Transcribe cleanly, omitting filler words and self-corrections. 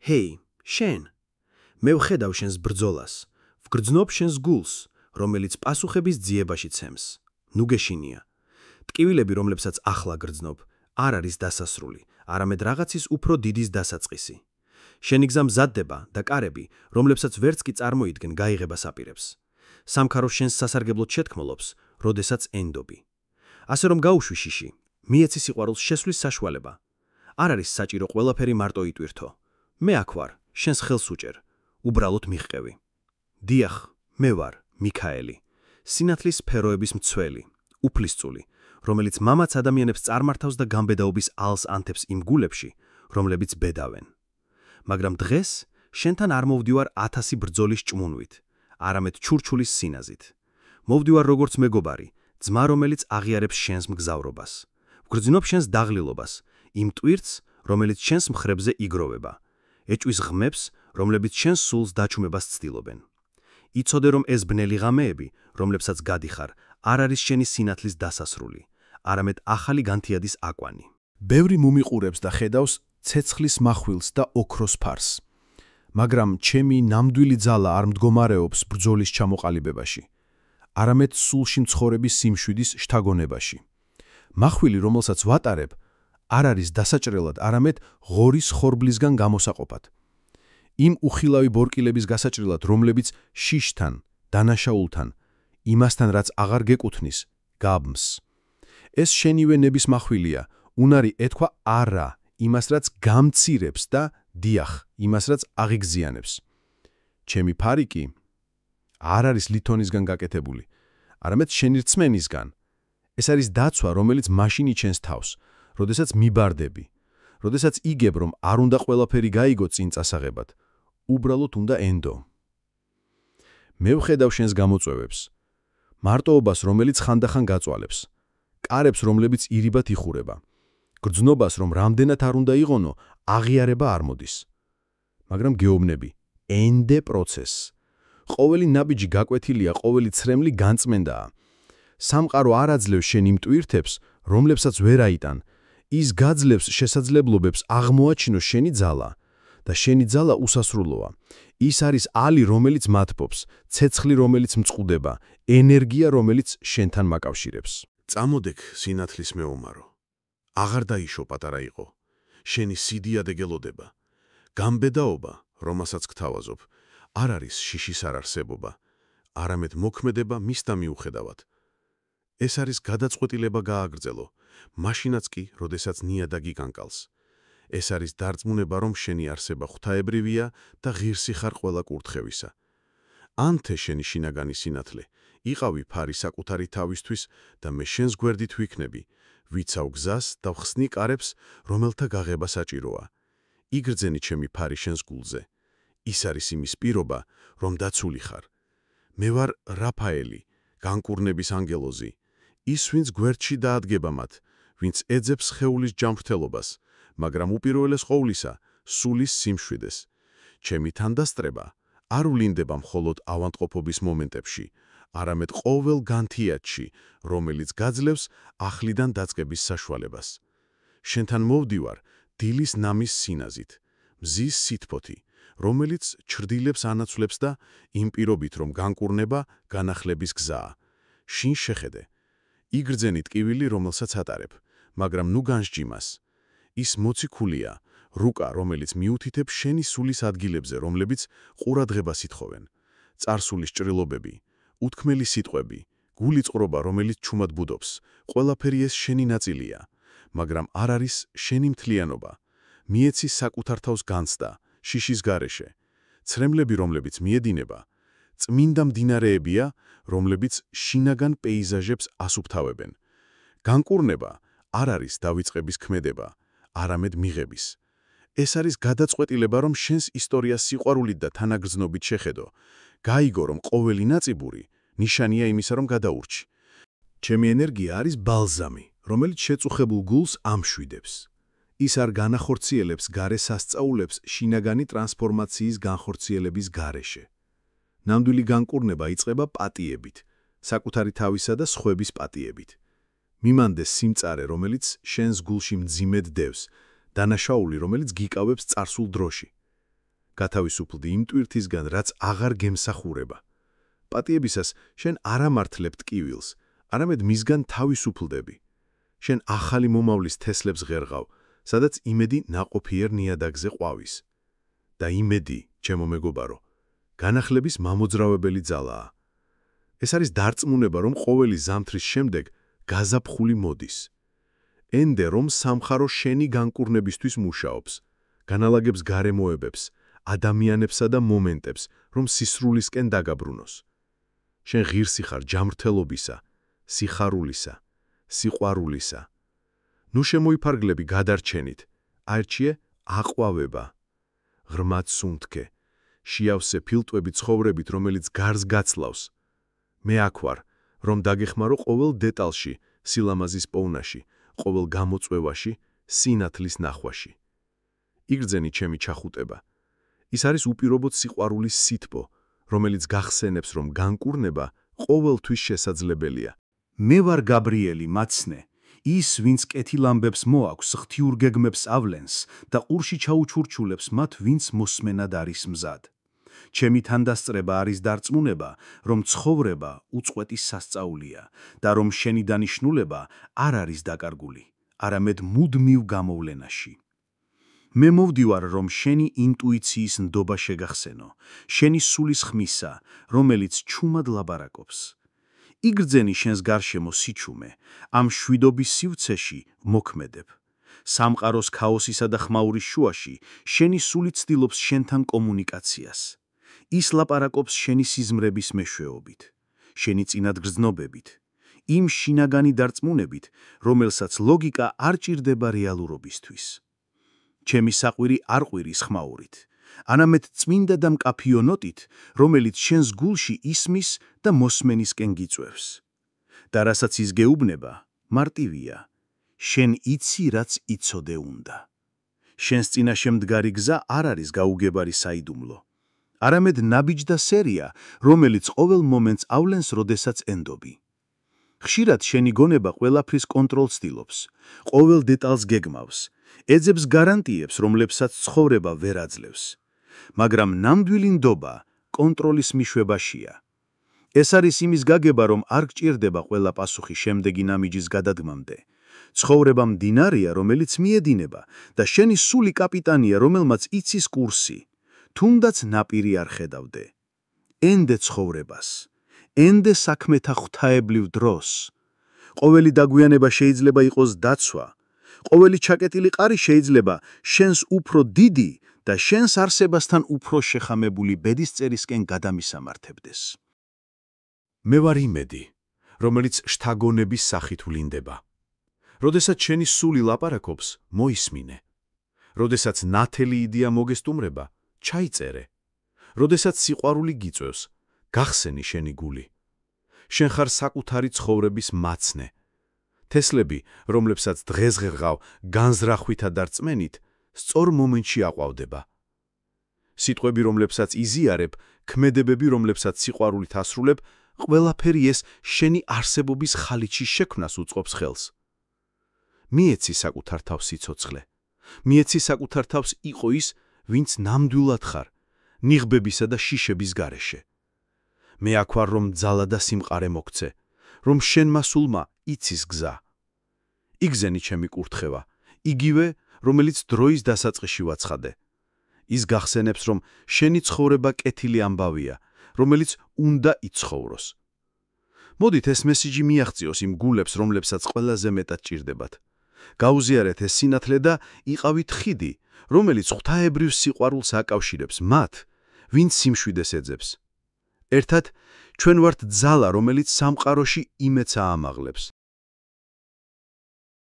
ჰეი, შენ. მე ვხედავ შენს ბრძოლას, ვგრძნობ შენს გულს, რომელიც პასუხების ძიებაში ცემს. ნუ გეშინია. ტკივილები, რომლებსაც ახლა გრძნობ, არ არის დასასრული, არამედ რაღაცის უფრო დიდის დასაწყისი. შენი გზა მზადდება და კარები, რომლებსაც ვერც კი წარმოიდგენ, გაიღება საპირებს. სამქარო შენს სასარგებლოდ შეთქმულობს, როდესაც ენდობი. ასე რომ გაუშვი შიში, მიეცი სიყვარულს შესვლის საშუალება. არ არის საჭირო ყველაფერი მარტო იტვირთო. მე აქ ვარ, შენს ხელს უჭერ, უბრალოდ მიღყევი. დიახ, მე ვარ, მიქაელი, სინათლის სფეროების მცველი, უფლისწული, რომელიც მამაც ადამიანებს წარმართავს და გამბედაობის ალს ანთებს იმ გულებში, რომლებიც ბედავენ. მაგრამ დღეს შენთან არ მოვდივარ 1000 ბრძოლის ჭმუნვით, არამედ ჩურჩულის სინაზით. მოვდივარ როგორც მეგობარი, ძმა, რომელიც აღიარებს შენს მგზავრობას. ვგრძნობ შენს დაღლილობას, იმ ტვირთს, რომელიც შენს მხრებზე იგროვება. ეჭვის ღმებს, რომლებიც შენს სულს დაჩუმებას ცდილობენ. იცოდე, რომ ეს ბნელი ღამეები, რომლებსაც გადიხარ, არ არის შენი სინათლის დასასრული, არამედ ახალი განთიადის აკვანი. ბევრი მუმიყურებს და ხედავს ცეცხლის מחვილს და ოქროს ფარს. მაგრამ ჩემი ნამდვილი ძალა არ მდგომარეობს ბრძოლის ჩამოყალიბებაში, არამედ სულში მცხოვრების სიმშვიდის შთაგონებაში. מחვილი, რომელსაც ვატარებ, არ არის დასაჭრელად, არამედ ღორის ხორბლისგან გამოსაყოფად. იმ უხილავი ბორკილების გასაჭრელად, რომლებიც შიშთან, დანაშაულთან, იმასთან, რაც აღარ გეკუთვნის, გაბმს. ეს შენივე ნების מחვილია, უნარი ეთქვა არა იმას, რაც გამცირებს და დიახ, იმას, რაც აღიგზიანებს. ჩემი ფარი კი არ არის ლითონისგან გაკეთებული, არამედ შენი რწმენისგან. ეს არის დაცვა, რომელიც მაშინ იჩენს თავს, როდესაც მიბარდები, როდესაც იგებ, რომ არ უნდა ყველაფერი გაიგო წინ წასაღებად, უბრალოდ უნდა ენდო. მე ვხედავ შენს გამოწვევებს, მარტოობას, რომელიც ხანდახან გაწვალებს, კარებს, რომლებიც ირიბად იხურება, გრძნობას, რომ რამდენად არ უნდა იღონო, აღიარება არ მოდის. მაგრამ გეუბნები, ენდე პროცესს. ყოველი ნაბიჯი გაკვეთილია, ყოველი ცრემლი განწმენდაა. სამყარო არ აძლევს შენ იმ ტვირთებს, რომლებსაც ვერ აიტან. ის გაძლევს შესაძლებლობებს აღმოაჩინოს შენი ძალა და შენი ძალა უსასრულოა. ის არის ალი, რომელიც მათბობს, ცეცხლი, რომელიც მწყუდება, ენერგია, რომელიც შენთან მაკავშირებს. წამოდეკ სინათლის მეომარო. აღარ დაიშო პატარა იყო. შენი სიდიადე გელოდება. გამბედაობა, რომელსაც გთავაზობ, არ არის შიშის არარსებობა, არამედ მოქმედება მისთა მიუხედავად. ეს არის გადაწყვეტილება გააგრძელო, მაშინაც კი, როდესაც ნიადაგი განკალს. ეს არის დარწმუნება, რომ შენი არსება ღვთაებრივია და ღირსი ხარ ყველა კურთხევისა. ანთე შენი შინაგანი სინათლე, იყავი ფარი საკუთარი თავისთვის და მე შენს გვერდით ვიქნები, ვიცავ გზას და ვხსნი კარებს, რომელთა გაღება საჭიროა. იგრძენი ჩემი ფარი შენს გულზე. ის არის იმის პირობა, რომ დაცული ხარ. მე ვარ რაფაელი, განკურნების ანგელოზი, ის, ვინც გვერდში დაადგება მათ, ვინც ეძებს სხეულის ჯანმრთელობას, მაგრამ უპირველეს ყოვლისა, სულის სიმშვიდეს. ჩემი თანდასწრება არ ვლინდება მხოლოდ ავადმყოფობის მომენტებში, არამედ ყოველ განთიადში, რომელიც გაძლევს ახლიდან დაწყების საშუალებას. შენთან მოვდივარ დილის ნამის სინაზით, მზის სითბოთი, რომელიც ჩრდილებს ანაცვლებს და იმ პირობით, რომ განკურნება განახლების გზაა. შინ შეხედე. იგრძენი ტკივილი, რომელსაც ატარებ, მაგრამ ნუ განსჯიმას. ის მოციქულია, რუკა, რომელიც მიუთითებს შენი სულის ადგილებზე, რომლებიც ყურადღებას ითხოვენ. წარსულის ჭრილობები, უთქმელი სიტყვები, გულიწყრობა, რომელიც ჩუმად ბუდობს, ყველაფერი ეს შენი ნაწილია, მაგრამ არ არის შენი მთლიანობა. მიეცი საკუთარ თავს განცდა, შიშის გარეშე. ცრემლები, რომლებიც მიედინება, წმინდა მდინარეებია, რომლებიც შინაგან პეიზაჟებს ასუფთავებენ. განკურნება არ არის დავიწყების ქმედება, არამედ მიღების. ეს არის გადაწყვეტილება, რომ შენს ისტორიას სიყვარულით და თანაგრძნობით შეხედო. გაიგო, რომ ყოველი ნაწიბური ნიშანია იმისა, რომ გადაურჩი. ჩემი ენერგია არის ბალზამი, რომელიც შეწუხებულ გულს ამშვიდებს. ის არ განახორციელებს გარე სასწაულებს შინაგანი ტრანსფორმაციის განხორციელების გარეშე. ნამდვილი განკურნება იწყება პატიებით, საკუთარი თავისა და სხვების პატიებით. მიმანდეს სიმწარე, რომელიც შენს გულში მძიმედ დევს, დანაშაული, რომელიც გიკავებს წარსულ დროში. გათავისუფლდი იმ ტვირთისგან, რაც აღარ გემსახურება. პატიებისას შენ არ ამართლებ ტკივილს, არამედ მისგან თავისუფლდები. შენ ახალი მომავლის თესლებს ღერღავ, სადაც იმედი ნაყოფიერ ნიადაგზე ყვავის. და იმედი, ჩემო მეგობარო, განახლების მამოძრავებელი ძალაა. ეს არის დარწმუნება, რომ ყოველი ზამთრის შემდეგ გაზაფხული მოდის. ენდე, რომ სამხარო შენი განკურნებისთვის მუშაობს, განალაგებს გარემოებებს, ადამიანებსა და მომენტებს, რომ სისრულისკენ დაგაბრუნოს. შენ ღირსი ხარ ჯანმრთელობისა, სიხარულისა, სიყვარულისა. ნუ შემოიფარგლები გადარჩენით, აერჩიე აყვავება. ღრმად სუნთქე, შეავსე ფილტვები ცხოვრებით, რომელიც გარს გაცლავს. მე აქ ვარ, რომ დაგეხმარო ყოველ დეტალში, სილამაზის პოვნაში, ყოველ გამოწვევაში, სინათლის ნახვაში. იგრძენი ჩემი ჩახუტება. ის არის უპირობოდ სიყვარულის სითბო, რომელიც გახსენებს, რომ განკურნება ყოველთვის შესაძლებელია. მე ვარ გაბრიელი მაცნე, ის, ვინც კეთილ ამბებს მოაქვს, ღვთიურ გეგმებს ავლენს და ყურში ჩაუჩურჩულებს მათ, ვინც მოსმენად არის მზად. ჩემი თანდასწრება არის დარწმუნება, რომ ცხოვრება უწყვეტი სასწაულია და რომ შენი დანიშნულება არ არის დაკარგული, არამედ მუდმივ გამოვლენაში. მე მოვდივარ, რომ შენი ინტუიციის ნდობა შეგახსენო, შენი სულის ხმისა, რომელიც ჩუმად ლაბარაკობს. იგრძენი შენს გარშემო სიჩუმე, ამ შვიდობის სივრცეში მოქმედებ. სამყაროს ქაოსისა და ხმაურის შუაში შენი სული ცდილობს შენთან კომუნიკაციას. ის ლაპარაკობს შენი სიზმრების მეშვეობით, შენი წინადგრძნობებით, იმ შინაგანი დარწმუნებით, რომელსაც ლოგიკა არ ჭირდება რეალურობისთვის. ჩემი საყვირი არ ყვირის ხმაურით, არამედ წმინდა და მკაფიო ნოტით, რომელიც შენს გულში ისმის და მოსმენისკენ გიწვევს. და რასაც ის გეუბნება, მარტივია. შენ იცი, რაც იცოდე უნდა. შენს წინაშე მდგარი გზა არ არის გაუგებარი საიდუმლო, არამედ ნაბიჯდა სერია, რომელიც ყოველ მომენტს ავლენს, როდესაც ენდობი. ხშირად შენი გონება ყველაფრის კონტროლს ცდილობს, ყოველ დეტალს გეგმავს, ეძებს გარანტიებს, რომლებსაც ცხოვრება ვერ აძლევს. მაგრამ ნამდვილი ნდობა კონტროლის მიშვებაშია. ეს არის იმის გაგება, რომ არ გჭირდება ყველა პასუხი შემდეგი ნამიჯის გადადგმამდე. ცხოვრება მდინარეა, რომელიც მიედინება და შენი სული კაპიტანია, რომელმაც იცის კურსი, თუნდაც ნაპირი არ ხედავდე. ენდე ცხოვრებას, ენდე საქმეთა ღვთაებლივ დროს. ყოველი დაგვიანება შეიძლება იყოს დაცვა, ყოველი ჩაკეტილი ყარი შეიძლება შენს უფრო დიდი და შენს არსებასთან უფრო შეხამებული ბედისწერისკენ გადამისამართებდეს. მე ვარ იმედი, რომელიც შთაგონების სახით ვლინდება. როდესაც შენი სული ლაპარაკობს, მოისმინე. როდესაც ნათელი იდეა მოგესტუმრება, ჩაიწერე. როდესაც სიყვარული გიწევს, გახსენი შენი გული. შენ ხარ საკუთარი ცხოვრების მაცნე. თესლები, რომლებსაც დღეს ღერღავ განზრახვითა და რწმენით, სწორ მომენტში აყვავდება. სიტყვები, რომლებსაც იზიარებ, ქმედებები, რომლებსაც სიყვარულით ასრულებ, ყველაფერი ეს შენი არსებობის ხალიჩის შექმნას უწყობს ხელს. მიეცი საკუთარ თავს სიცოცხლე. მიეცი საკუთარ თავს იყო ის, ვინც ნამდვილად ხარ, ნიღბებისა და შიშების გარეშე. მე აქ ვარ, რომ ძალა და სიმყარე მოგცე, რომ შენმა სულმა იცის გზა. იგზენი ჩემი კურთხევა, იგივე, რომელიც დროის დასაწყისში ვაცხადე. ის გახსენებს, რომ შენი ცხოვრება კეთილი ამბავია, რომელიც უნდა იცხოვროს. მოდით ეს მესიჯი მიაღწიოს იმ გულებს, რომლებსაც ყველაზე მეტად ჭირდებათ. გაუზიარეთ ეს სინათლე და იყავით ხიდი, რომელიც ღვთაებრივ სიყვარულს აკავშირებს მათ, ვინც სიმშვიდეს ეძებს. ერთად ჩვენ ვართ ძალა, რომელიც სამყაროში იმეც აამაღლებს.